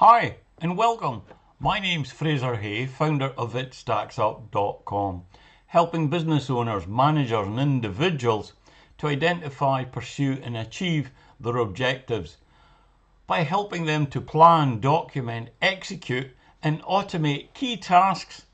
Hi and welcome. My name's Fraser Hay, founder of itstacksup.com, helping business owners, managers and individuals to identify, pursue and achieve their objectives by helping them to plan, document, execute and automate key tasks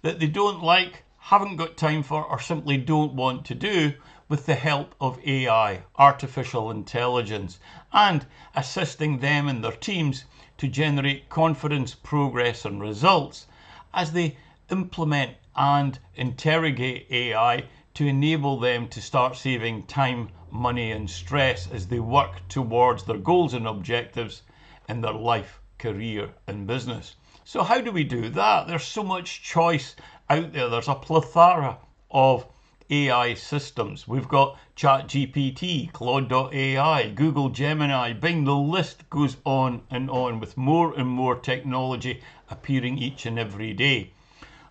that they don't like, haven't got time for or simply don't want to do with the help of AI, artificial intelligence, and assisting them and their teams to generate confidence, progress and results as they implement and interrogate AI to enable them to start saving time, money and stress as they work towards their goals and objectives in their life, career and business. So how do we do that? There's so much choice out there. There's a plethora of AI systems. We've got Chat GPT, Claude.ai, Google Gemini, Bing. The list goes on and on with more and more technology appearing each and every day.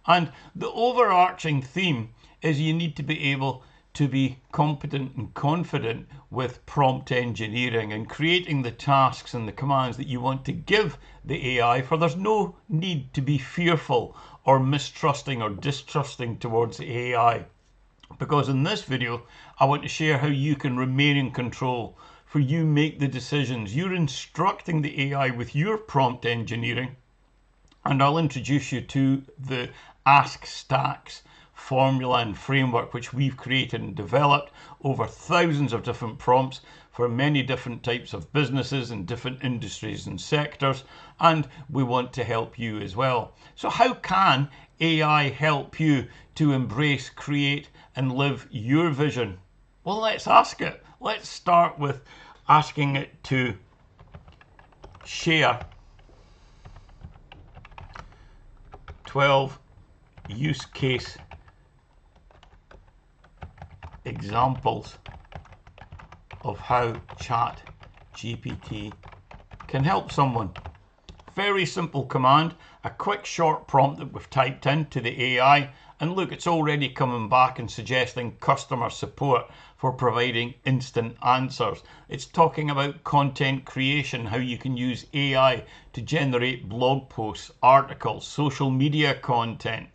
And the overarching theme is you need to be able to be competent and confident with prompt engineering and creating the tasks and the commands that you want to give the AI, for there's no need to be fearful or mistrusting or distrusting towards the AI. Because in this video, I want to share how you can remain in control, for you make the decisions. You're instructing the AI with your prompt engineering, and I'll introduce you to the Ask Stacks formula and framework which we've created and developed over thousands of different prompts for many different types of businesses and different industries and sectors, and we want to help you as well. So how can AI help you to embrace, create and live your vision? Well, let's ask it. Let's start with asking it to share 12 use case examples of how Chat GPT can help someone. Very simple command, a quick short prompt that we've typed into the AI, and look, it's already coming back and suggesting customer support for providing instant answers. It's talking about content creation, how you can use AI to generate blog posts, articles, social media content.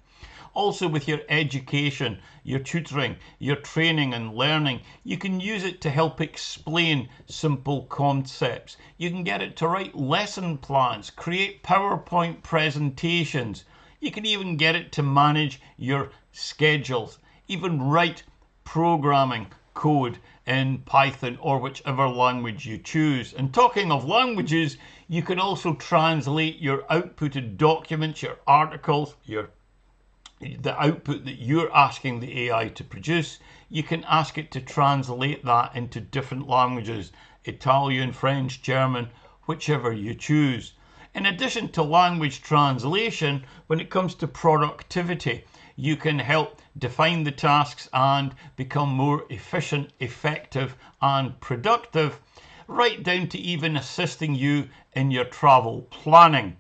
Also with your education, your tutoring, your training and learning, you can use it to help explain simple concepts. You can get it to write lesson plans, create PowerPoint presentations. You can even get it to manage your schedules, even write programming code in Python or whichever language you choose. And talking of languages, you can also translate your outputted documents, your articles, the output that you're asking the AI to produce. You can ask it to translate that into different languages, Italian, French, German, whichever you choose. In addition to language translation, when it comes to productivity, you can help define the tasks and become more efficient, effective and productive, right down to even assisting you in your travel planning.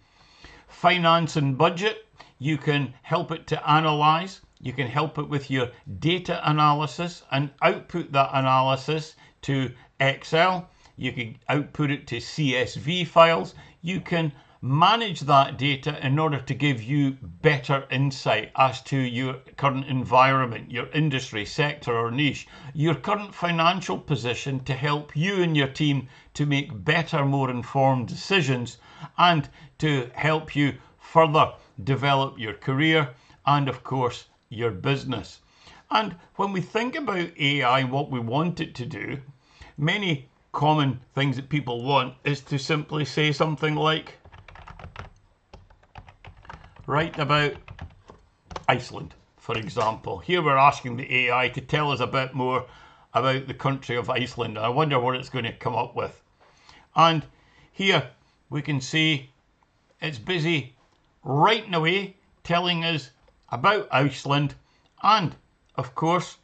Finance and budget, you can help it to analyze, you can help it with your data analysis and output that analysis to Excel. You can output it to CSV files. You can manage that data in order to give you better insight as to your current environment, your industry, sector or niche, your current financial position, to help you and your team to make better, more informed decisions, and to help you further develop your career and of course your business. And when we think about AI, what we want it to do, many common things that people want is to simply say something like, write about Iceland, for example. Here we're asking the AI to tell us a bit more about the country of Iceland. I wonder what it's going to come up with. And here we can see it's busy writing away, telling us about Iceland, and of course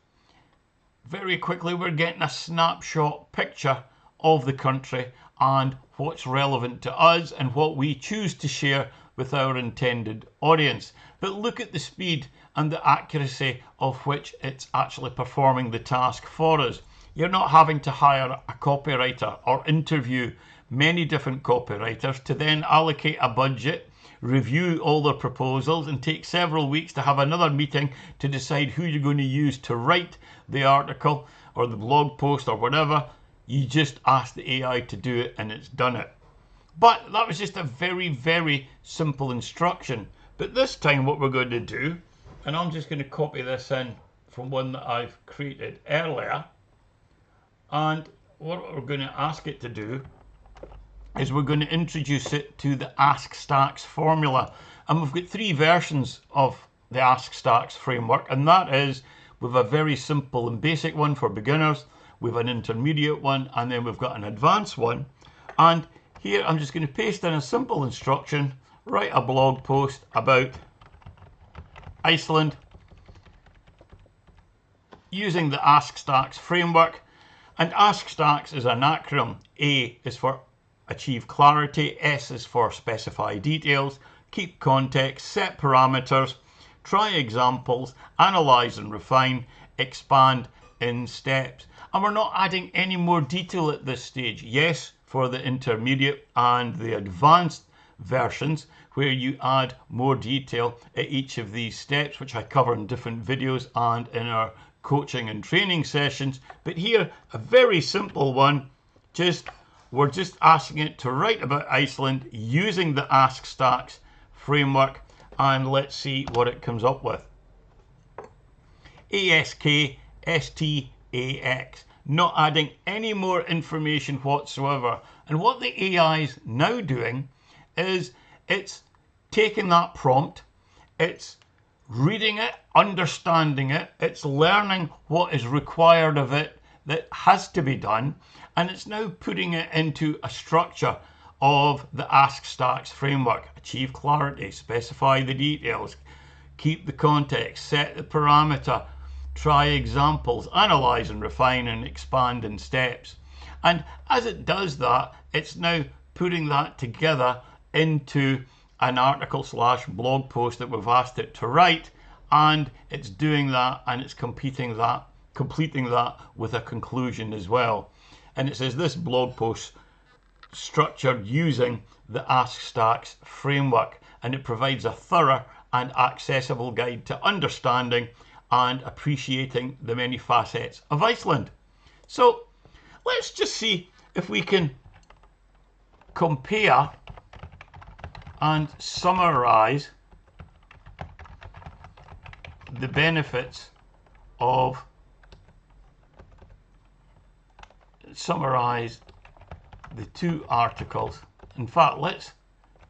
very quickly we're getting a snapshot picture of the country and what's relevant to us and what we choose to share with our intended audience. But look at the speed and the accuracy of which it's actually performing the task for us. You're not having to hire a copywriter or interview many different copywriters to then allocate a budget, review all their proposals, and take several weeks to have another meeting to decide who you're going to use to write the article or the blog post or whatever. You just ask the AI to do it and it's done it. But that was just a very, very simple instruction. But this time what we're going to do, and I'm just going to copy this in from one that I've created earlier, and what we're going to ask it to do is we're going to introduce it to the Ask Stacks formula. And we've got 3 versions of the Ask Stacks framework, and that is with a very simple and basic one for beginners, we've an intermediate one, and then we've got an advanced one. And here I'm just going to paste in a simple instruction, write a blog post about Iceland using the Ask Stacks framework. And Ask Stacks is an acronym. A is for achieve clarity, S is for specify details, keep context, set parameters, try examples, analyze and refine, expand in steps. And we're not adding any more detail at this stage. Yes, for the intermediate and the advanced versions, where you add more detail at each of these steps, which I cover in different videos and in our coaching and training sessions. But here, a very simple one, we're just asking it to write about Iceland using the Ask Stacks framework, and let's see what it comes up with. ASKSTAX, not adding any more information whatsoever. And what the AI is now doing is it's taking that prompt, it's reading it, understanding it, it's learning what is required of it that has to be done, and it's now putting it into a structure of the Ask Stacks framework. Achieve clarity, specify the details, keep the context, set the parameter, try examples, analyze and refine, and expand in steps. And as it does that, it's now putting that together into an article / blog post that we've asked it to write, and it's doing that, and it's completing that with a conclusion as well. And it says this blog post structured using the Ask Stacks framework, and it provides a thorough and accessible guide to understanding and appreciating the many facets of Iceland. So let's just see if we can compare and summarize the benefits of the 2 articles. In fact, let's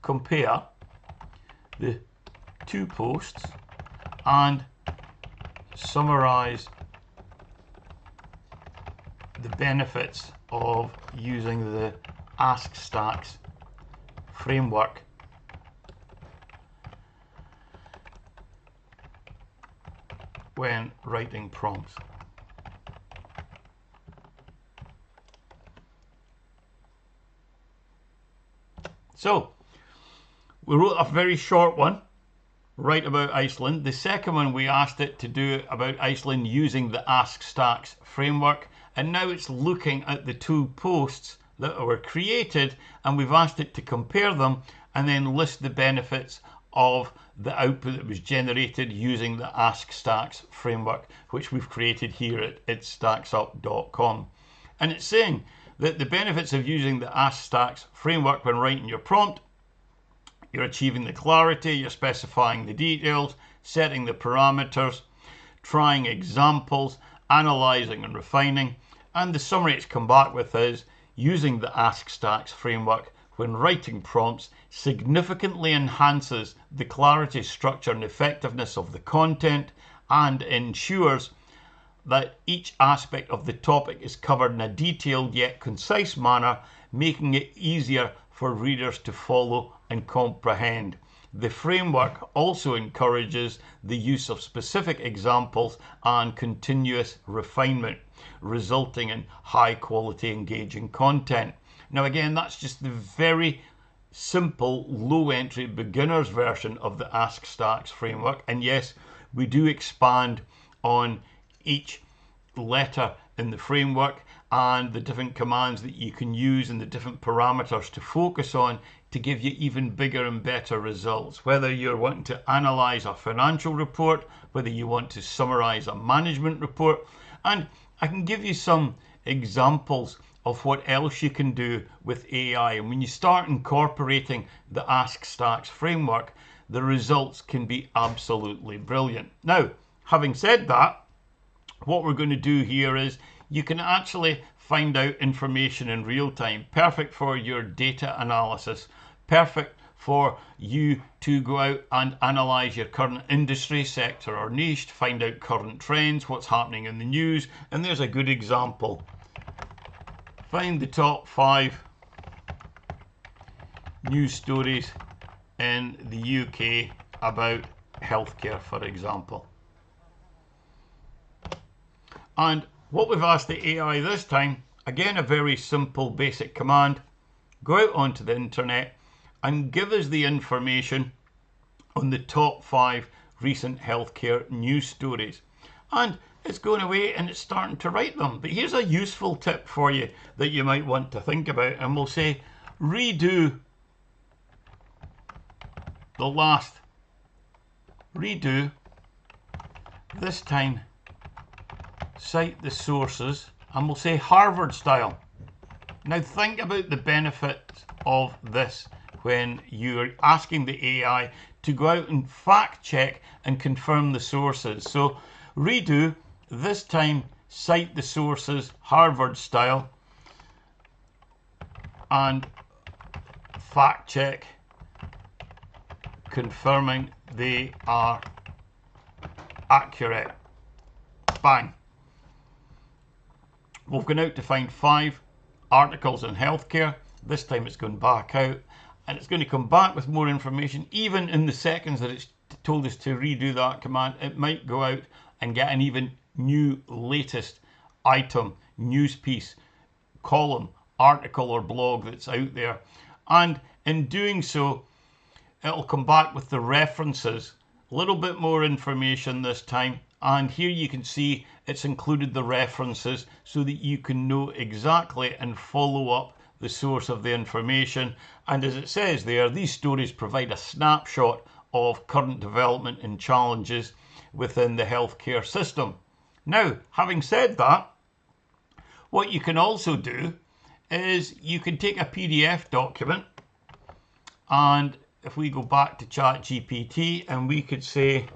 compare the 2 posts and summarize the benefits of using the Ask Stacks framework when writing prompts. So we wrote a very short one, write about Iceland. The second one we asked it to do about Iceland using the Ask Stacks framework, and now it's looking at the 2 posts that were created, and we've asked it to compare them and then list the benefits of the output that was generated using the Ask Stacks framework, which we've created here at itstacksup.com. And it's saying that the benefits of using the Ask Stacks framework when writing your prompt: you're achieving the clarity, you're specifying the details, setting the parameters, trying examples, analyzing and refining. And the summary it's come back with is using the Ask Stacks framework when writing prompts significantly enhances the clarity, structure and effectiveness of the content, and ensures that each aspect of the topic is covered in a detailed yet concise manner, making it easier for readers to follow and comprehend. The framework also encourages the use of specific examples and continuous refinement, resulting in high quality engaging content. Now again, that's just the very simple low entry beginner's version of the Ask Stacks framework, and yes, we do expand on each letter in the framework, and the different commands that you can use and the different parameters to focus on to give you even bigger and better results. Whether you're wanting to analyze a financial report, whether you want to summarize a management report, and I can give you some examples of what else you can do with AI. And when you start incorporating the Ask Stacks framework, the results can be absolutely brilliant. Now, having said that, what we're going to do here is you can actually find out information in real time. Perfect for your data analysis. Perfect for you to go out and analyze your current industry, sector or niche, to find out current trends, what's happening in the news. And there's a good example. Find the top 5 news stories in the UK about healthcare, for example. And what we've asked the AI this time, again, a very simple basic command: go out onto the internet and give us the information on the top 5 recent healthcare news stories. And it's going away and it's starting to write them. But here's a useful tip for you that you might want to think about. And we'll say, redo this time, cite the sources, and we'll say Harvard style. Now think about the benefits of this when you're asking the AI to go out and fact check and confirm the sources. So redo, this time cite the sources Harvard style, and fact check, confirming they are accurate. Bang. We've gone out to find 5 articles in healthcare. This time it's gone back out and it's going to come back with more information. Even in the seconds that it's told us to redo that command, it might go out and get an even new latest item, news piece, column, article or blog that's out there. And in doing so, it'll come back with the references, a little bit more information this time. And here you can see it's included the references so that you can know exactly and follow up the source of the information. And as it says there, these stories provide a snapshot of current development and challenges within the healthcare system. Now, having said that, what you can also do is you can take a PDF document, and if we go back to Chat GPT and we could say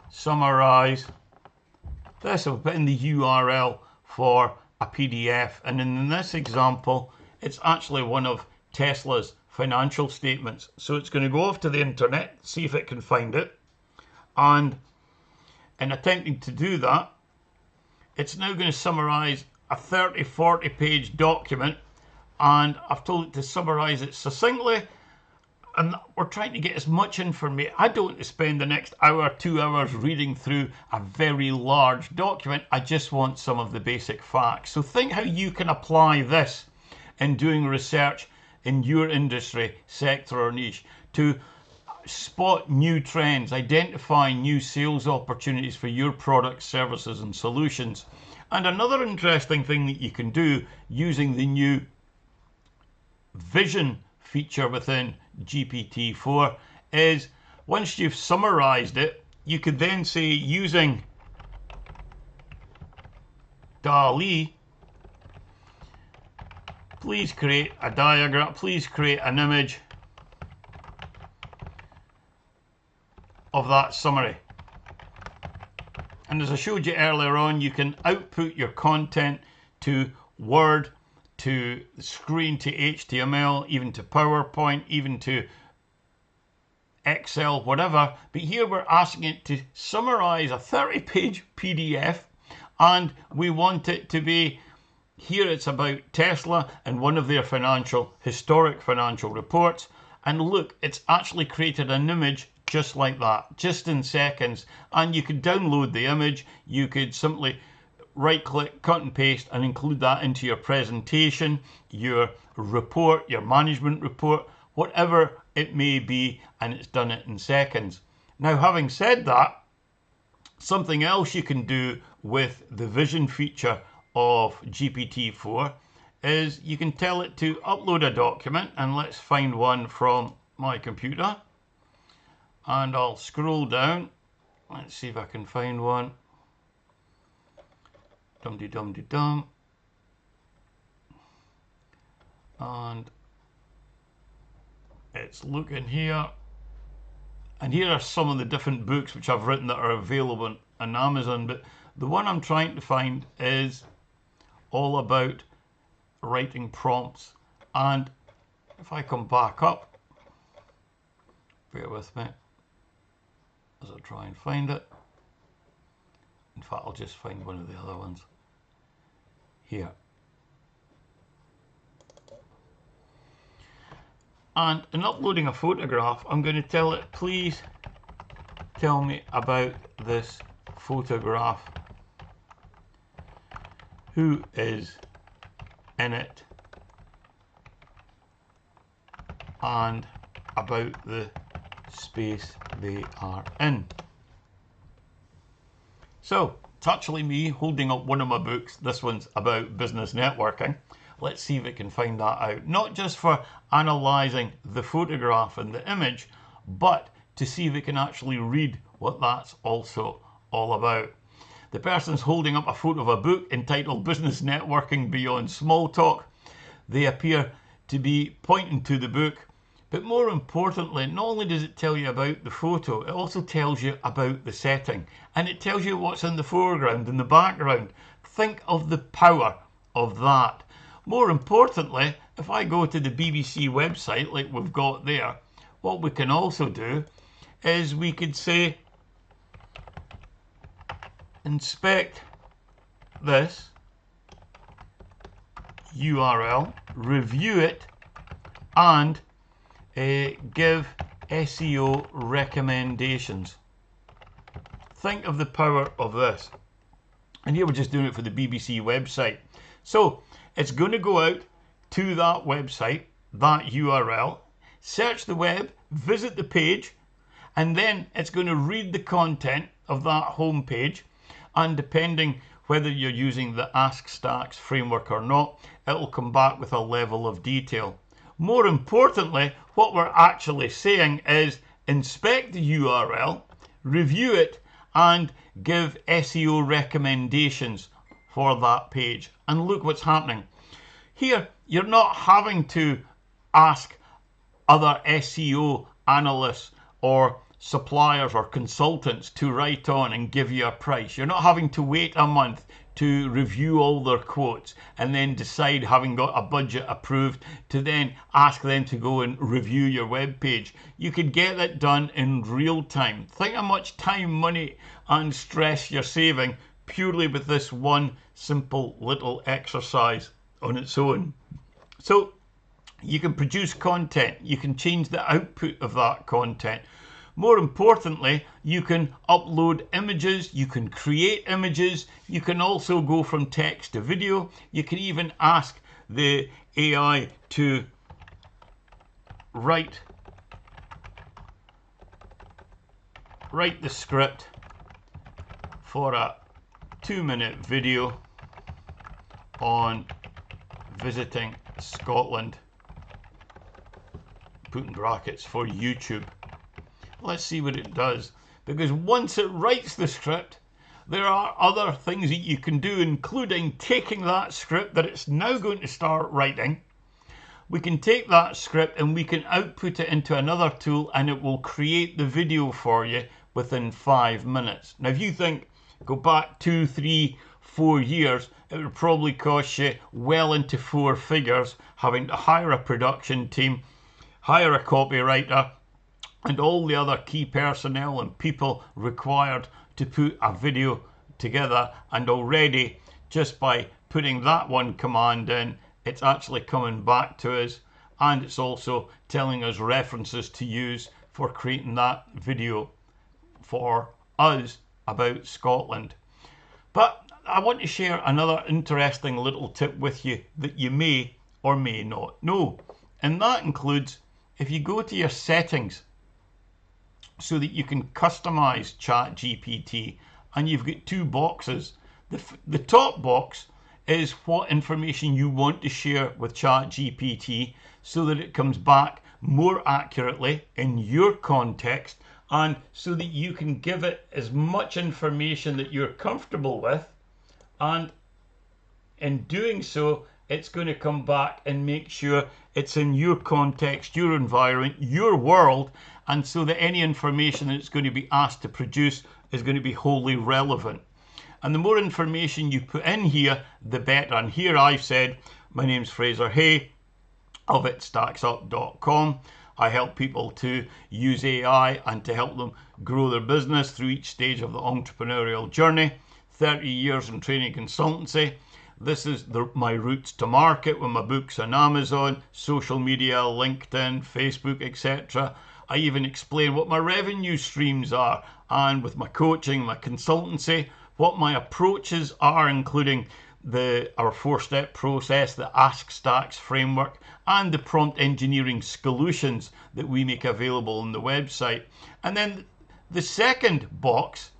summarize this, I'll put in the URL for a PDF, and in this example it's actually one of Tesla's financial statements. So it's going to go off to the internet, see if it can find it, and in attempting to do that, it's now going to summarize a 30-40 page document, and I've told it to summarize it succinctly. And we're trying to get as much information. I don't want to spend the next hour, 2 hours reading through a very large document. I just want some of the basic facts. So think how you can apply this in doing research in your industry, sector or niche to spot new trends, identify new sales opportunities for your products, services and solutions. And another interesting thing that you can do using the new vision feature within GPT-4 is once you've summarized it, you could then say, using DALL-E, please create a diagram, please create an image of that summary. And as I showed you earlier on, you can output your content to Word, to the screen, to HTML, even to PowerPoint, even to Excel, whatever. But here we're asking it to summarize a 30-page PDF, and we want it to be, here it's about Tesla and one of their historic financial reports. And look, it's actually created an image just like that, just in seconds. And you could download the image. You could simply right-click, cut and paste, and include that into your presentation, your report, your management report, whatever it may be, and it's done it in seconds. Now, having said that, something else you can do with the vision feature of GPT-4 is you can tell it to upload a document, and let's find one from my computer. And I'll scroll down. Let's see if I can find one. Dum-de-dum-de-dum. And it's looking here. And here are some of the different books which I've written that are available on Amazon. But the one I'm trying to find is all about writing prompts. And if I come back up, bear with me as I try and find it. In fact, I'll just find one of the other ones here. And in uploading a photograph, I'm going to tell it, please tell me about this photograph. Who is in it? And about the space they are in. So, it's actually me holding up one of my books. This one's about business networking. Let's see if it can find that out. Not just for analysing the photograph and the image, but to see if it can actually read what that's also all about. The person's holding up a photo of a book entitled Business Networking Beyond Small Talk. They appear to be pointing to the book, but more importantly, not only does it tell you about the photo, it also tells you about the setting, and it tells you what's in the foreground and the background. Think of the power of that. More importantly, if I go to the BBC website like we've got there, what we can also do is we could say, inspect this URL, review it, and give SEO recommendations. Think of the power of this. And here we're just doing it for the BBC website. So it's going to go out to that website, that URL, search the web, visit the page, and then it's going to read the content of that home page. And depending whether you're using the Ask Stacks framework or not, it'll come back with a level of detail. More importantly, what we're actually saying is inspect the URL, review it, and give SEO recommendations for that page. And look what's happening. Here, you're not having to ask other SEO analysts or suppliers or consultants to write on and give you a price. You're not having to wait a month to review all their quotes and then decide, having got a budget approved, to then ask them to go and review your web page. You could get that done in real time. Think how much time, money and stress you're saving purely with this one simple little exercise on its own. So you can produce content, you can change the output of that content. More importantly, you can upload images, you can create images, you can also go from text to video, you can even ask the AI to write the script for a 2-minute video on visiting Scotland, put in brackets, for YouTube. Let's see what it does, because once it writes the script, there are other things that you can do, including taking that script that it's now going to start writing. We can take that script and we can output it into another tool, and it will create the video for you within 5 minutes. Now, if you think, go back 2, 3, 4 years, it would probably cost you well into 4 figures having to hire a production team, hire a copywriter, and all the other key personnel and people required to put a video together. And already, just by putting that one command in, it's actually coming back to us, and it's also telling us references to use for creating that video for us about Scotland. But I want to share another interesting little tip with you that you may or may not know, and that includes, if you go to your settings so that you can customize Chat GPT, and you've got 2 boxes. The top box is what information you want to share with Chat GPT so that it comes back more accurately in your context, and so that you can give it as much information that you're comfortable with, and in doing so it's going to come back and make sure it's in your context, your environment, your world, and so that any information that it's going to be asked to produce is going to be wholly relevant. And the more information you put in here, the better. And here I've said, my name's Fraser Hay of itstacksup.com. I help people to use AI and to help them grow their business through each stage of the entrepreneurial journey. 30 years in training consultancy. This is my routes to market with my books on Amazon, social media, LinkedIn, Facebook, etc. I even explain what my revenue streams are, and with my coaching, my consultancy, what my approaches are, including our 4-step process, the Ask Stacks framework, and the prompt engineering solutions that we make available on the website. And then the second box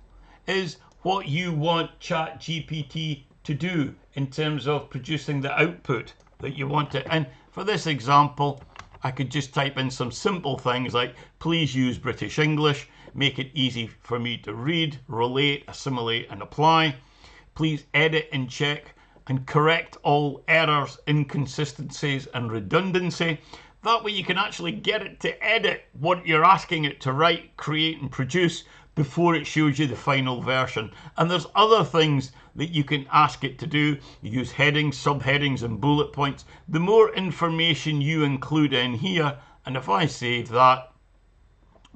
is what you want Chat GPT to do in terms of producing the output that you want it. And for this example, I could just type in some simple things like, please use British English, make it easy for me to read, relate, assimilate and apply. Please edit and check and correct all errors, inconsistencies and redundancy. That way you can actually get it to edit what you're asking it to write, create and produce before it shows you the final version. And there's other things that you can ask it to do. You use headings, subheadings and bullet points. The more information you include in here, and if I save that,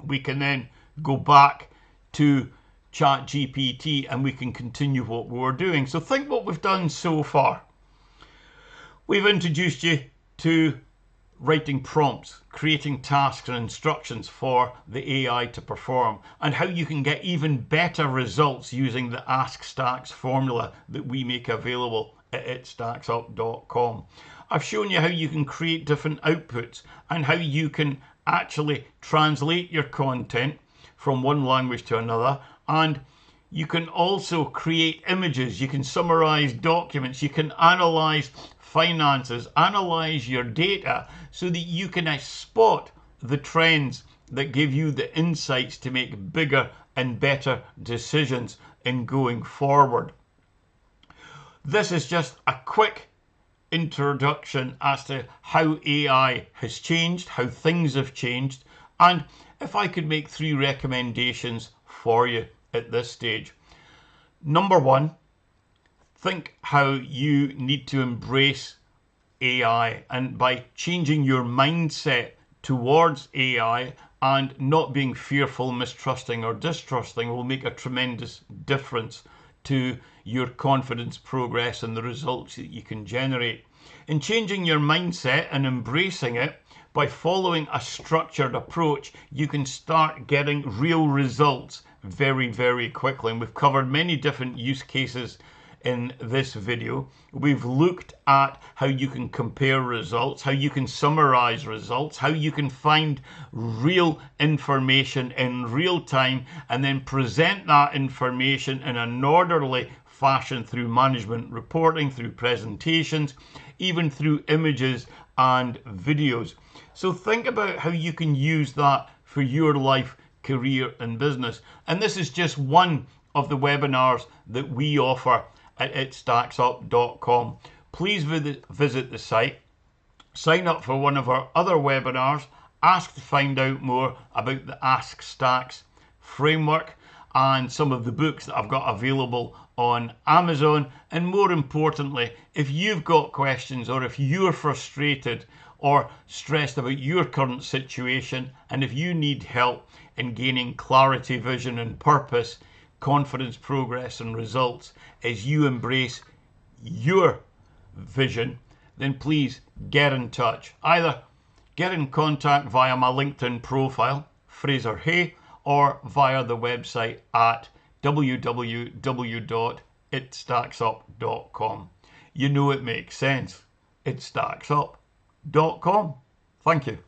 we can then go back to Chat GPT and we can continue what we're doing. So think what we've done so far. We've introduced you to writing prompts, creating tasks and instructions for the AI to perform, and how you can get even better results using the Ask Stacks formula that we make available at itstacksup.com. I've shown you how you can create different outputs and how you can actually translate your content from one language to another, and you can also create images, you can summarize documents, you can analyze finances, analyze your data so that you can spot the trends that give you the insights to make bigger and better decisions in going forward. This is just a quick introduction as to how AI has changed, how things have changed, and if I could make 3 recommendations for you at this stage. Number 1, think how you need to embrace AI, and by changing your mindset towards AI and not being fearful, mistrusting or distrusting will make a tremendous difference to your confidence, progress and the results that you can generate. In changing your mindset and embracing it, by following a structured approach, you can start getting real results very, very quickly. And we've covered many different use cases in this video. We've looked at how you can compare results, how you can summarize results, how you can find real information in real time and then present that information in an orderly fashion through management reporting, through presentations, even through images and videos. So think about how you can use that for your life, career and business. And this is just one of the webinars that we offer at itstacksup.com. Please visit the site, sign up for one of our other webinars, ask to find out more about the Ask Stacks framework and some of the books that I've got available on Amazon. And more importantly, if you've got questions or if you're frustrated or stressed about your current situation, and if you need help in gaining clarity, vision and purpose, confidence, progress and results as you embrace your vision, then please get in touch. Either get in contact via my LinkedIn profile, Fraser Hay, or via the website at www.itstacksup.com. You know it makes sense. Itstacksup.com. Thank you.